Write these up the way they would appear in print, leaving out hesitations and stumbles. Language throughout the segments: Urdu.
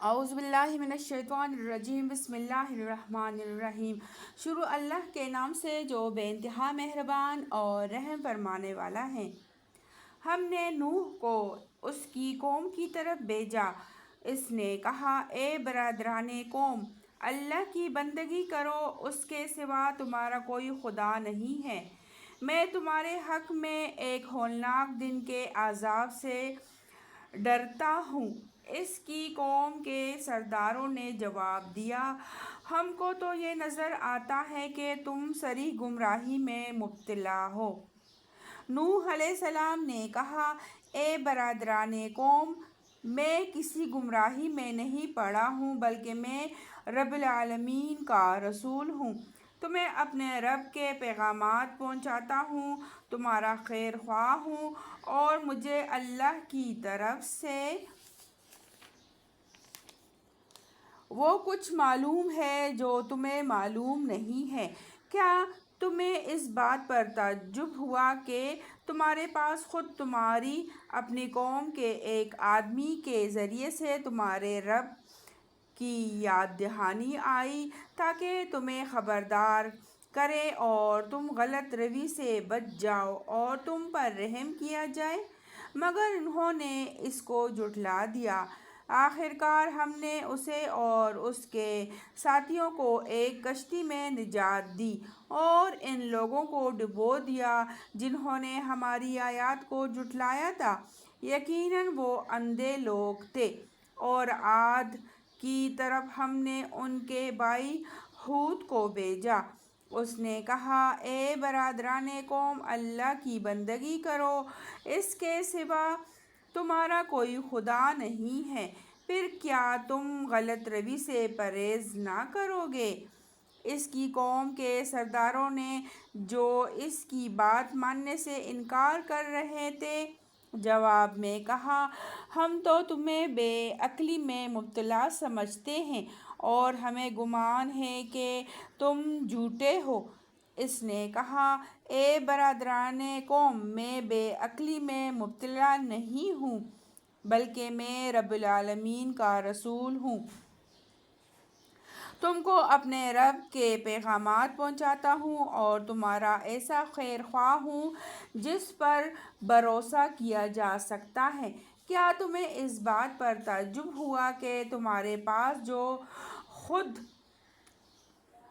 اعوذ باللہ من الشیطان الرجیم بسم اللہ الرحمن الرحیم۔ شروع اللہ کے نام سے جو بے انتہا مہربان اور رحم فرمانے والا ہے۔ ہم نے نوح کو اس کی قوم کی طرف بھیجا۔ اس نے کہا، اے برادران قوم، اللہ کی بندگی کرو، اس کے سوا تمہارا کوئی خدا نہیں ہے۔ میں تمہارے حق میں ایک ہولناک دن کے عذاب سے ڈرتا ہوں۔ اس کی قوم کے سرداروں نے جواب دیا، ہم کو تو یہ نظر آتا ہے کہ تم صریح گمراہی میں مبتلا ہو۔ نوح علیہ السلام نے کہا، اے برادران قوم، میں کسی گمراہی میں نہیں پڑا ہوں بلکہ میں رب العالمین کا رسول ہوں۔ تمہیں اپنے رب کے پیغامات پہنچاتا ہوں، تمہارا خیر خواہ ہوں، اور مجھے اللہ کی طرف سے وہ کچھ معلوم ہے جو تمہیں معلوم نہیں ہے۔ کیا تمہیں اس بات پر تعجب ہوا کہ تمہارے پاس خود تمہاری اپنی قوم کے ایک آدمی کے ذریعے سے تمہارے رب کی یاد دہانی آئی تاکہ تمہیں خبردار کرے اور تم غلط روی سے بچ جاؤ اور تم پر رحم کیا جائے؟ مگر انہوں نے اس کو جھٹلا دیا۔ آخرکار ہم نے اسے اور اس کے ساتھیوں کو ایک کشتی میں نجات دی اور ان لوگوں کو ڈبو دیا جنہوں نے ہماری آیات کو جھٹلایا تھا۔ یقیناً وہ اندھے لوگ تھے۔ اور عاد کی طرف ہم نے ان کے بھائی ہود کو بھیجا۔ اس نے کہا، اے برادران قوم، اللہ کی بندگی کرو، اس کے سوا تمہارا کوئی خدا نہیں ہے، پھر کیا تم غلط روی سے پرہیز نہ کرو گے؟ اس کی قوم کے سرداروں نے، جو اس کی بات ماننے سے انکار کر رہے تھے، جواب میں کہا، ہم تو تمہیں بے عقلی میں مبتلا سمجھتے ہیں اور ہمیں گمان ہے کہ تم جھوٹے ہو۔ اس نے کہا، اے برادران قوم، میں بے عقلی میں مبتلا نہیں ہوں بلکہ میں رب العالمین کا رسول ہوں۔ تم کو اپنے رب کے پیغامات پہنچاتا ہوں اور تمہارا ایسا خیر خواہ ہوں جس پر بھروسہ کیا جا سکتا ہے۔ کیا تمہیں اس بات پر تعجب ہوا کہ تمہارے پاس جو خود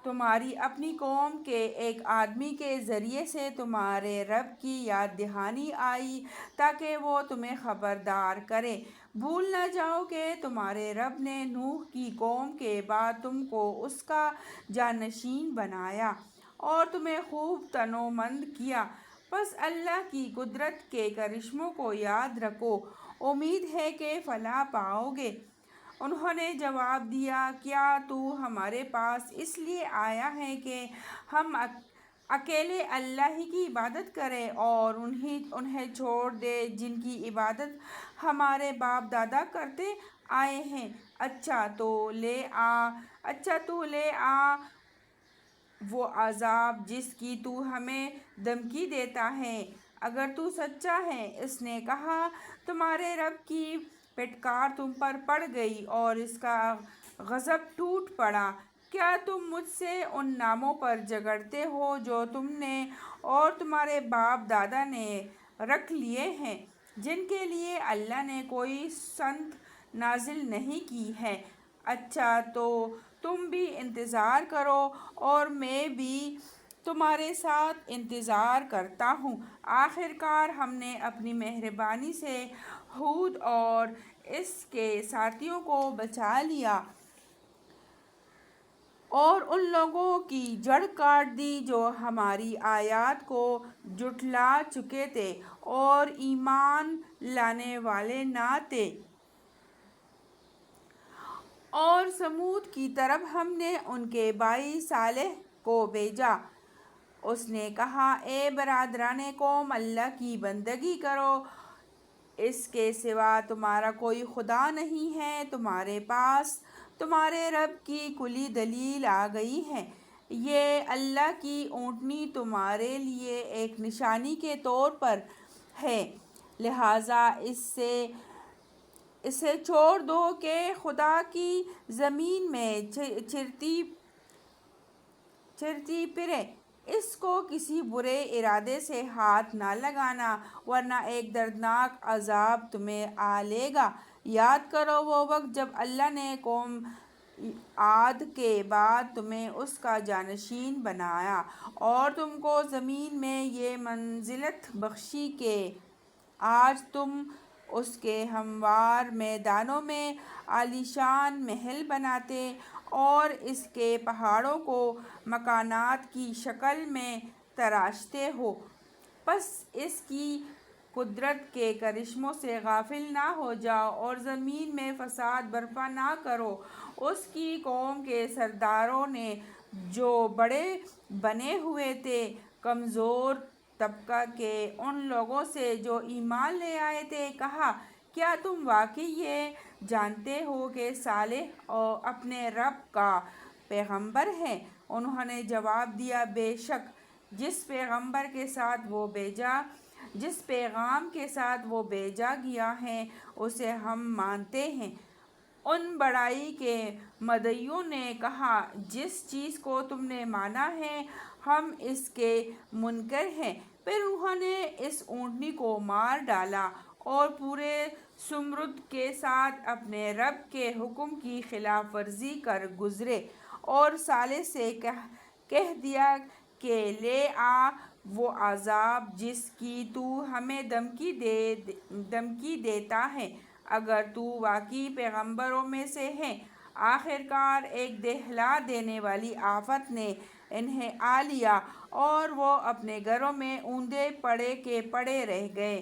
تمہاری اپنی قوم کے ایک آدمی کے ذریعے سے تمہارے رب کی یاد دہانی آئی تاکہ وہ تمہیں خبردار کرے؟ بھول نہ جاؤ کہ تمہارے رب نے نوح کی قوم کے بعد تم کو اس کا جانشین بنایا اور تمہیں خوب تنومند کیا۔ پس اللہ کی قدرت کے کرشموں کو یاد رکھو، امید ہے کہ فلاح پاؤ گے۔ انہوں نے جواب دیا، کیا تو ہمارے پاس اس لیے آیا ہے کہ ہم اکیلے اللہ ہی کی عبادت کریں اور انہیں چھوڑ دیں جن کی عبادت ہمارے باپ دادا کرتے آئے ہیں؟ اچھا تو لے آ وہ عذاب جس کی تو ہمیں دھمکی دیتا ہے، اگر تو سچا ہے۔ اس نے کہا، تمہارے رب کی پھٹکار تم پر پڑ گئی اور اس کا غضب ٹوٹ پڑا۔ کیا تم مجھ سے ان ناموں پر جھگڑتے ہو جو تم نے اور تمہارے باپ دادا نے رکھ لیے ہیں، جن کے لیے اللہ نے کوئی سنت نازل نہیں کی ہے؟ اچھا تو تم بھی انتظار کرو اور میں بھی تمہارے ساتھ انتظار کرتا ہوں۔ آخرکار ہم نے اپنی مہربانی سے ہود اور اس کے ساتھیوں کو بچا لیا اور ان لوگوں کی جڑ کاٹ دی جو ہماری آیات کو جھٹلا چکے تھے اور ایمان لانے والے نہ تھے۔ اور سمود کی طرف ہم نے ان کے بھائی صالح کو بھیجا۔ اس نے کہا، اے برادران قوم، اللہ کی بندگی کرو، اس کے سوا تمہارا کوئی خدا نہیں ہے۔ تمہارے پاس تمہارے رب کی کھلی دلیل آ گئی ہے۔ یہ اللہ کی اونٹنی تمہارے لیے ایک نشانی کے طور پر ہے، لہٰذا اسے چھوڑ دو کہ خدا کی زمین میں چرتی پھرے، اس کو کسی برے ارادے سے ہاتھ نہ لگانا ورنہ ایک دردناک عذاب تمہیں آ لے گا۔ یاد کرو وہ وقت جب اللہ نے قوم عاد کے بعد تمہیں اس کا جانشین بنایا اور تم کو زمین میں یہ منزلت بخشی کہ آج تم اس کے ہموار میدانوں میں عالیشان محل بناتے اور اس کے پہاڑوں کو مکانات کی شکل میں تراشتے ہو۔ پس اس کی قدرت کے کرشموں سے غافل نہ ہو جاؤ اور زمین میں فساد برپا نہ کرو۔ اس کی قوم کے سرداروں نے جو بڑے بنے ہوئے تھے، کمزور طبقہ کے ان لوگوں سے جو ایمان لے آئے تھے، کہا کیا تم واقعی یہ جانتے ہو کہ صالح اپنے رب کا پیغمبر ہے؟ انہوں نے جواب دیا بے شک جس پیغام کے ساتھ وہ بھیجا گیا ہے اسے ہم مانتے ہیں۔ ان بڑائی کے مدعیوں نے کہا جس چیز کو تم نے مانا ہے ہم اس کے منکر ہیں۔ پھر انہوں نے اس اونٹنی کو مار ڈالا اور پورے ثمرد کے ساتھ اپنے رب کے حکم کی خلاف ورزی کر گزرے اور صالح سے کہہ دیا کہ لے آ وہ عذاب جس کی تو ہمیں دھمکی دیتا ہے اگر تو واقعی پیغمبروں میں سے ہے۔ آخرکار ایک دہلا دینے والی آفت نے انہیں آ لیا اور وہ اپنے گھروں میں اوندے پڑے کے پڑے رہ گئے،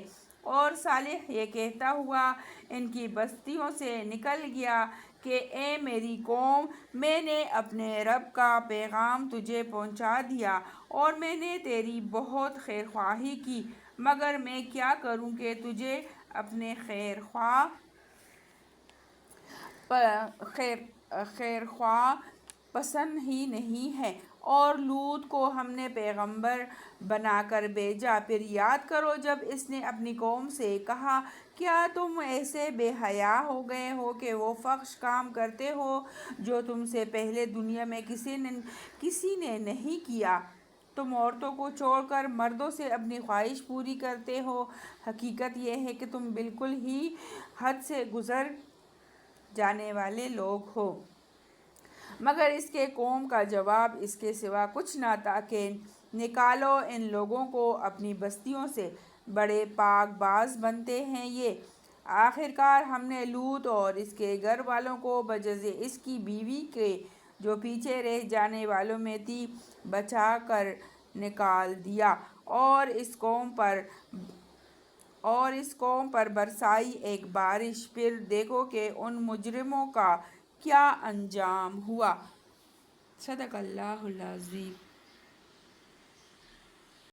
اور صالح یہ کہتا ہوا ان کی بستیوں سے نکل گیا کہ اے میری قوم، میں نے اپنے رب کا پیغام تجھے پہنچا دیا اور میں نے تیری بہت خیرخواہی کی، مگر میں کیا کروں کہ تجھے اپنے خیرخواہ پسند ہی نہیں ہے۔ اور لوط کو ہم نے پیغمبر بنا کر بھیجا۔ پھر یاد کرو جب اس نے اپنی قوم سے کہا کیا تم ایسے بے حیا ہو گئے ہو کہ وہ فحش کام کرتے ہو جو تم سے پہلے دنیا میں کسی نے نہیں کیا؟ تم عورتوں کو چھوڑ کر مردوں سے اپنی خواہش پوری کرتے ہو۔ حقیقت یہ ہے کہ تم بالکل ہی حد سے گزر جانے والے لوگ ہو۔ مگر اس کے قوم کا جواب اس کے سوا کچھ نہ تھا کہ نکالو ان لوگوں کو اپنی بستیوں سے، بڑے پاک باز بنتے ہیں یہ۔ آخرکار ہم نے لوط اور اس کے گھر والوں کو بجز اس کی بیوی کے جو پیچھے رہ جانے والوں میں تھی بچا کر نکال دیا اور اس قوم پر برسائی ایک بارش۔ پھر دیکھو کہ ان مجرموں کا کیا انجام ہوا۔ صدق اللہ العظیم۔